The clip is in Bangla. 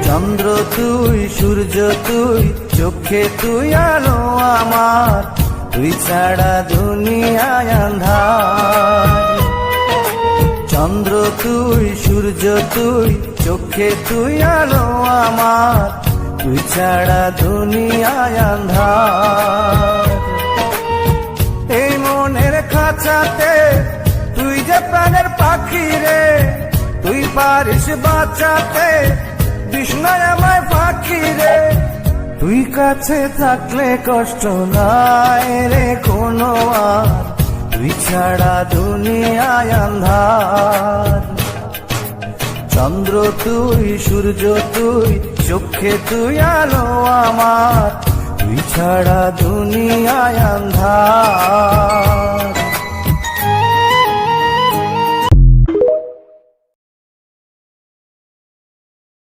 চন্দ্র তুই, সূর্য তুই, চোখে তুই আলো আমার, তুই ছাড়া দুনিয়ায় আঁধার। চন্দ্র তুই, সূর্য তুই, চোখে তুই আলো আমার, তুই ছাড়া দুনিয়ায় আঁধার। এই মনের খাঁচাতে তুই যে প্রাণের পাখি রে, তুই পারিস বাঁচাতে বিষ্ণায় আমায় পাখি রে। তুই কাছে থাকলে কষ্ট নাই রে কোনো আর, তুই ছাড়া দুনিয়ায় আঁধার। চন্দ্র তুই, সূর্য তুই, চোখে তুই আলো আমার, তুই ছাড়া দুনিয়ায় আঁধার।